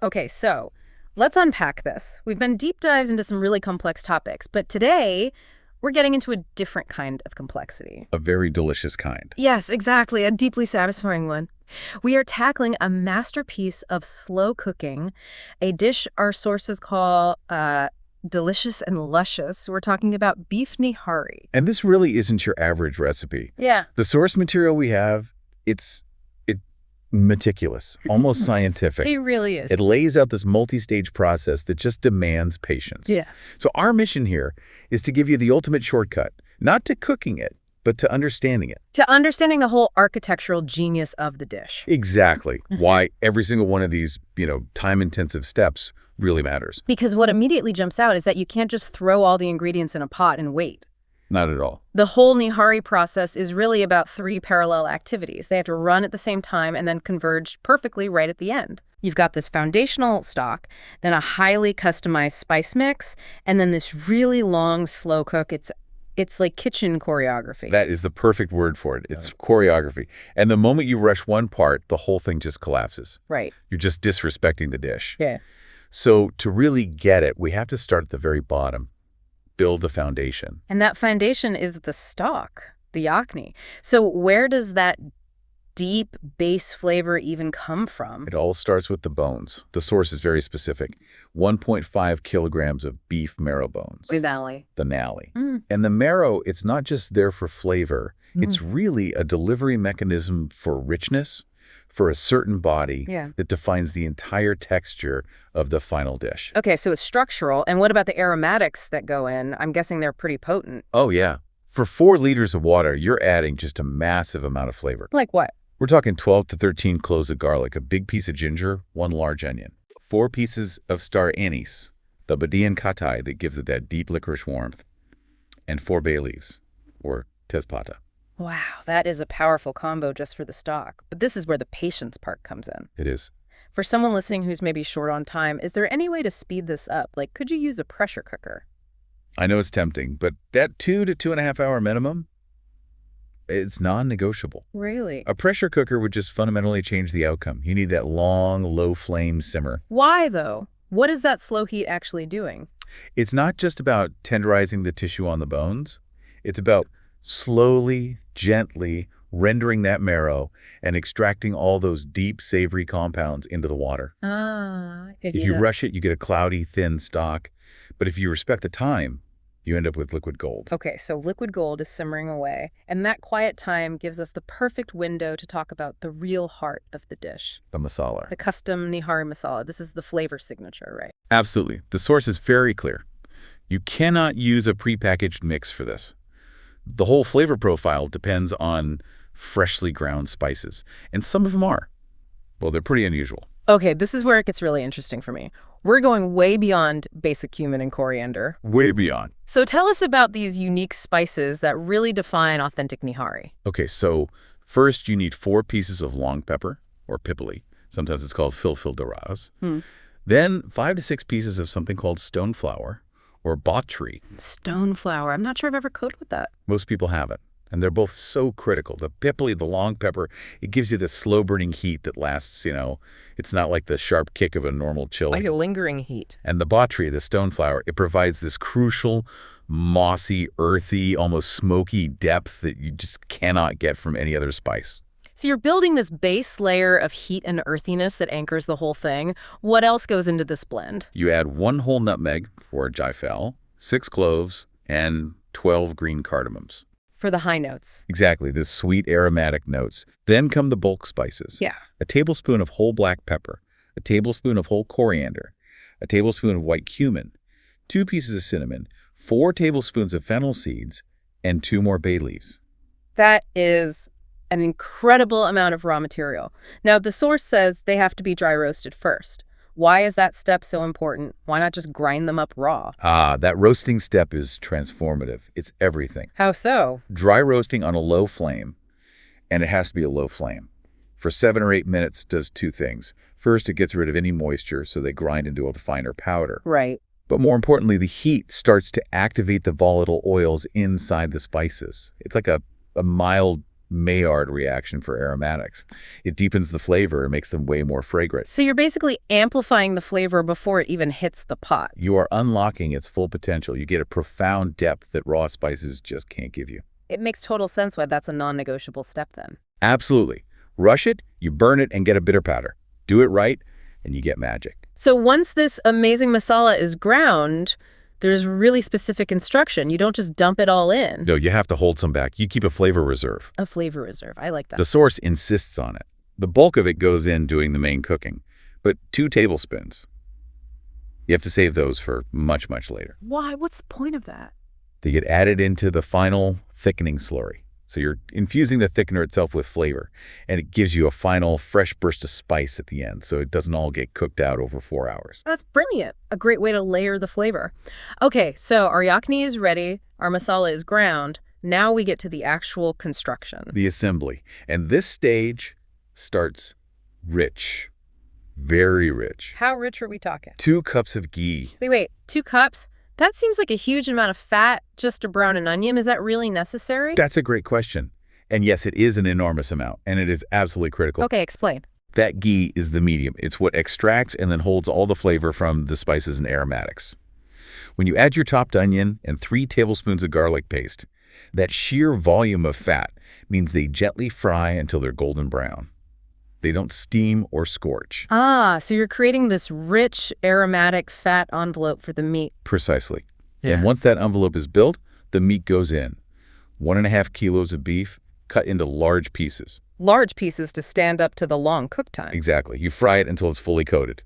Okay, so let's unpack this. We've been deep dives into some really complex topics, but today we're getting into a different kind of complexity. A very delicious kind. Yes, exactly, a deeply satisfying one. We are tackling a masterpiece of slow cooking, a dish our sources call delicious and luscious. We're talking about beef nihari. And this really isn't your average recipe. Yeah. The source material we have, it's meticulous, almost scientific. It really is. It lays out this multi-stage process that just demands patience. Yeah. So our mission here is to give you the ultimate shortcut, not to cooking it, but to understanding it. To understanding the whole architectural genius of the dish. Exactly. Why every single one of these, time-intensive steps really matters. Because what immediately jumps out is that you can't just throw all the ingredients in a pot and wait. Not at all. The whole nihari process is really about 3 parallel activities. They have to run at the same time and then converge perfectly right at the end. You've got this foundational stock, then a highly customized spice mix, and then this really long slow cook. It's like kitchen choreography. That is the perfect word for it. It's choreography. And the moment you rush one part, the whole thing just collapses. Right. You're just disrespecting the dish. Yeah. So to really get it, we have to start at the very bottom. Build the foundation. And that foundation is the stock, the yakhni. So where does that deep base flavor even come from? It all starts with the bones. The source is very specific. 1.5 kilograms of beef marrow bones. Beef Nalli. The Nalli. Mm. And the marrow, it's not just there for flavor. It's really a delivery mechanism for richness, for a certain body that defines the entire texture of the final dish. Okay, so it's structural. And what about the aromatics that go in? I'm guessing they're pretty potent. Oh, yeah. For 4 liters of water, you're adding just a massive amount of flavor. Like what? We're talking 12 to 13 cloves of garlic, a big piece of ginger, 1 large onion, 4 pieces of star anise, the badian katai that gives it that deep licorice warmth, and 4 bay leaves, or tezpata. Wow, that is a powerful combo just for the stock. But this is where the patience part comes in. It is. For someone listening who's maybe short on time, is there any way to speed this up? Like, could you use a pressure cooker? I know it's tempting, but that 2 to 2.5 hour minimum, it's non-negotiable. Really? A pressure cooker would just fundamentally change the outcome. You need that long, low-flame simmer. Why, though? What is that slow heat actually doing? It's not just about tenderizing the tissue on the bones. It's about slowly, gently rendering that marrow and extracting all those deep, savory compounds into the water. If you rush it, you get a cloudy, thin stock. But if you respect the time, you end up with liquid gold. Okay, so liquid gold is simmering away, and that quiet time gives us the perfect window to talk about the real heart of the dish. The masala. The custom nihari masala. This is the flavor signature, right? Absolutely. The source is very clear. You cannot use a prepackaged mix for this. The whole flavor profile depends on freshly ground spices, and some of them are. Well, they're pretty unusual. Okay, this is where it gets really interesting for me. We're going way beyond basic cumin and coriander. Way beyond. So tell us about these unique spices that really define authentic nihari. Okay, so first you need 4 pieces of long pepper, or pipili. Sometimes it's called flavorful doras. Then 5 to 6 pieces of something called stone flower, or bot tree. Stone flower. I'm not sure I've ever cooked with that. Most people haven't. And they're both so critical. The pipili, the long pepper, it gives you the slow-burning heat that lasts, it's not like the sharp kick of a normal chili. Like a lingering heat. And the bot tree, the stone flower, it provides this crucial, mossy, earthy, almost smoky depth that you just cannot get from any other spice. So you're building this base layer of heat and earthiness that anchors the whole thing. What else goes into this blend? You add 1 whole nutmeg, or jaifel, 6 cloves, and 12 green cardamoms. For the high notes. Exactly, the sweet aromatic notes. Then come the bulk spices. Yeah. A tablespoon of whole black pepper, a tablespoon of whole coriander, a tablespoon of white cumin, 2 pieces of cinnamon, 4 tablespoons of fennel seeds, and 2 more bay leaves. That is an incredible amount of raw material. Now, the source says they have to be dry roasted first. Why is that step so important? Why not just grind them up raw? That roasting step is transformative. It's everything. How so? Dry roasting on a low flame, and it has to be a low flame, for 7 or 8 minutes does 2 things. First, it gets rid of any moisture, so they grind into a finer powder. Right. But more importantly, the heat starts to activate the volatile oils inside the spices. It's like a mild Maillard reaction for aromatics. It deepens the flavor and makes them way more fragrant. So you're basically amplifying the flavor before it even hits the pot. You are unlocking its full potential. You get a profound depth that raw spices just can't give you. It makes total sense why that's a non-negotiable step then. Absolutely. Rush it, you burn it, and get a bitter powder. Do it right, and you get magic. So once this amazing masala is ground, there's really specific instruction. You don't just dump it all in. No, you have to hold some back. You keep a flavor reserve. A flavor reserve. I like that. The source insists on it. The bulk of it goes in doing the main cooking, but 2 tablespoons. You have to save those for much, much later. Why? What's the point of that? They get added into the final thickening slurry. So you're infusing the thickener itself with flavor, and it gives you a final fresh burst of spice at the end, so it doesn't all get cooked out over 4 hours. That's brilliant. A great way to layer the flavor. Okay, so our yakhni is ready. Our masala is ground. Now we get to the actual construction. The assembly. And this stage starts rich. Very rich. How rich are we talking? 2 cups of ghee. Wait, 2 cups? That seems like a huge amount of fat just to brown an onion. Is that really necessary? That's a great question. And yes, it is an enormous amount, and it is absolutely critical. Okay, explain. That ghee is the medium. It's what extracts and then holds all the flavor from the spices and aromatics. When you add your chopped onion and 3 tablespoons of garlic paste, that sheer volume of fat means they gently fry until they're golden brown. They don't steam or scorch. Ah, so you're creating this rich, aromatic fat envelope for the meat. Precisely. Yeah. And once that envelope is built, the meat goes in. 1.5 kilos of beef cut into large pieces. Large pieces to stand up to the long cook time. Exactly. You fry it until it's fully coated.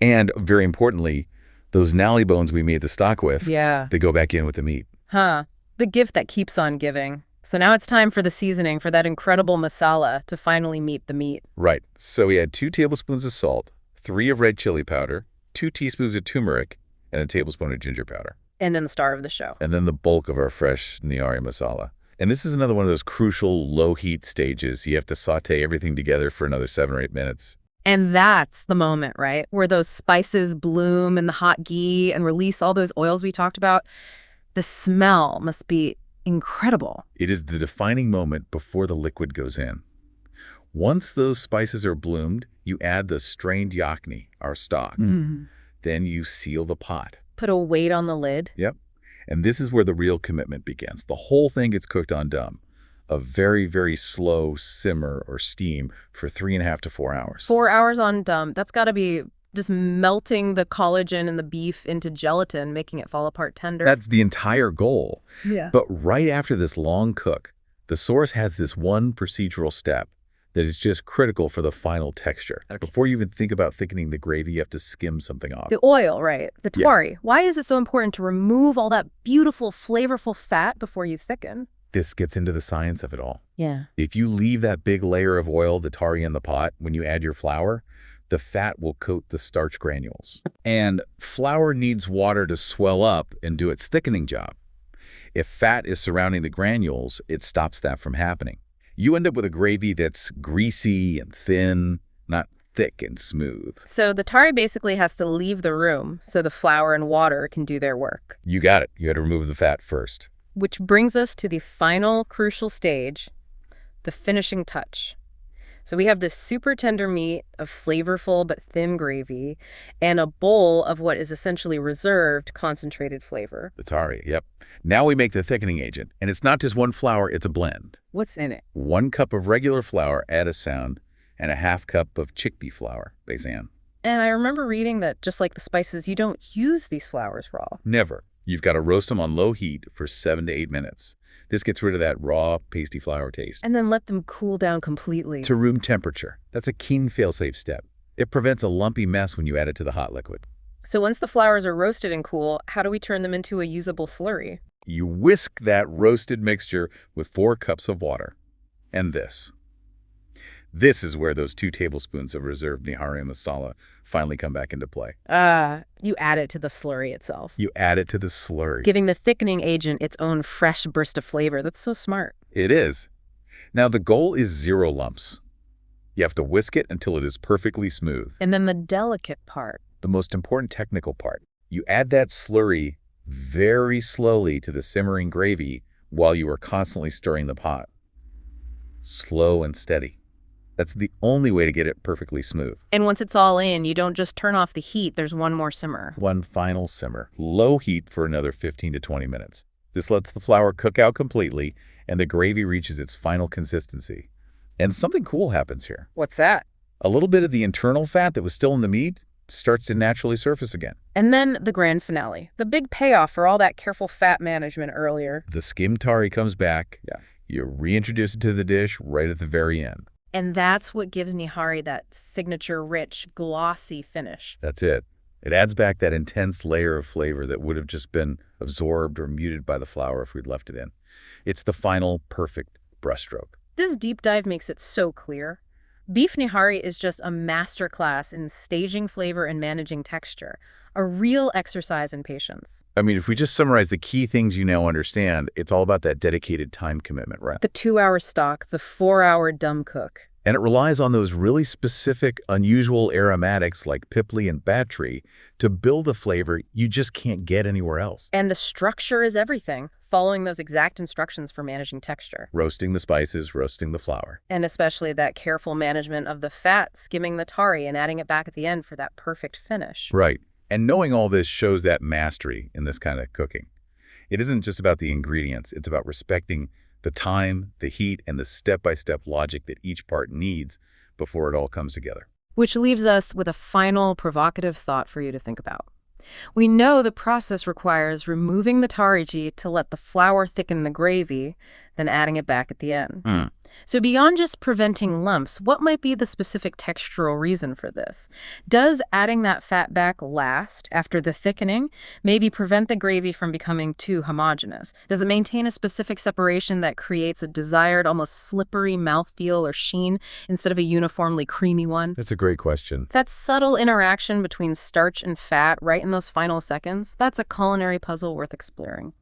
And very importantly, those nalli bones we made the stock with, they go back in with the meat. Huh. The gift that keeps on giving. So now it's time for the seasoning for that incredible masala to finally meet the meat. Right. So we add 2 tablespoons of salt, 3 of red chili powder, 2 teaspoons of turmeric, and a tablespoon of ginger powder. And then the star of the show. And then the bulk of our fresh nihari masala. And this is another one of those crucial low-heat stages. You have to saute everything together for another 7 or 8 minutes. And that's the moment, right, where those spices bloom in the hot ghee and release all those oils we talked about. The smell must be incredible. It is the defining moment before the liquid goes in. Once those spices are bloomed, you add the strained yakhni, our stock. Then you seal the pot. Put a weight on the lid. Yep. And this is where the real commitment begins. The whole thing gets cooked on dum, a very, very slow simmer or steam for 3.5 to 4 hours. 4 hours on dum. That's got to be just melting the collagen in the beef into gelatin, making it fall apart tender. That's the entire goal. Yeah. But right after this long cook, the source has this one procedural step that is just critical for the final texture. Okay. Before you even think about thickening the gravy, you have to skim something off. The oil, right? The tari. Why is it so important to remove all that beautiful, flavorful fat before you thicken? This gets into the science of it all. Yeah. If you leave that big layer of oil, the tari in the pot, when you add your flour, the fat will coat the starch granules. And flour needs water to swell up and do its thickening job. If fat is surrounding the granules, it stops that from happening. You end up with a gravy that's greasy and thin, not thick and smooth. So the tari basically has to leave the room so the flour and water can do their work. You got it. You had to remove the fat first. Which brings us to the final crucial stage, the finishing touch. So we have this super tender meat of flavorful but thin gravy and a bowl of what is essentially reserved concentrated flavor. The tari, yep. Now we make the thickening agent. And it's not just one flour, it's a blend. What's in it? 1 cup of regular flour, add a sound, and a 1/2 cup of chickpea flour, beisan. And I remember reading that just like the spices, you don't use these flours raw. Never. You've got to roast them on low heat for 7 to 8 minutes. This gets rid of that raw, pasty flour taste. And then let them cool down completely. To room temperature. That's a keen fail-safe step. It prevents a lumpy mess when you add it to the hot liquid. So once the flours are roasted and cool, how do we turn them into a usable slurry? You whisk that roasted mixture with 4 cups of water. And this. This is where those 2 tablespoons of reserved nihari masala finally come back into play. You add it to the slurry itself. You add it to the slurry. Giving the thickening agent its own fresh burst of flavor. That's so smart. It is. Now, the goal is 0 lumps. You have to whisk it until it is perfectly smooth. And then the delicate part. The most important technical part. You add that slurry very slowly to the simmering gravy while you are constantly stirring the pot. slow and steady. That's the only way to get it perfectly smooth. And once it's all in, you don't just turn off the heat, there's one more simmer. One final simmer. Low heat for another 15 to 20 minutes. This lets the flour cook out completely and the gravy reaches its final consistency. And something cool happens here. What's that? A little bit of the internal fat that was still in the meat starts to naturally surface again. And then the grand finale, the big payoff for all that careful fat management earlier. The skimmed tari comes back. Yeah. You reintroduce it to the dish right at the very end. And that's what gives nihari that signature rich, glossy finish. That's it. It adds back that intense layer of flavor that would have just been absorbed or muted by the flour if we'd left it in. It's the final perfect brushstroke. This deep dive makes it so clear. Beef nihari is just a masterclass in staging flavor and managing texture, a real exercise in patience. I mean, if we just summarize the key things you now understand, it's all about that dedicated time commitment, right? The 2-hour stock, the 4-hour dumb cook. And it relies on those really specific, unusual aromatics like pipli and battery to build a flavor you just can't get anywhere else. And the structure is everything, following those exact instructions for managing texture. Roasting the spices, roasting the flour. And especially that careful management of the fat, skimming the tari and adding it back at the end for that perfect finish. Right. And knowing all this shows that mastery in this kind of cooking. It isn't just about the ingredients. It's about respecting the time, the heat, and the step-by-step logic that each part needs before it all comes together. Which leaves us with a final provocative thought for you to think about. We know the process requires removing the tariji to let the flour thicken the gravy, then adding it back at the end. So beyond just preventing lumps, what might be the specific textural reason for this? Does adding that fat back last after the thickening maybe prevent the gravy from becoming too homogeneous? Does it maintain a specific separation that creates a desired, almost slippery mouthfeel or sheen instead of a uniformly creamy one? That's a great question. That subtle interaction between starch and fat right in those final seconds, that's a culinary puzzle worth exploring.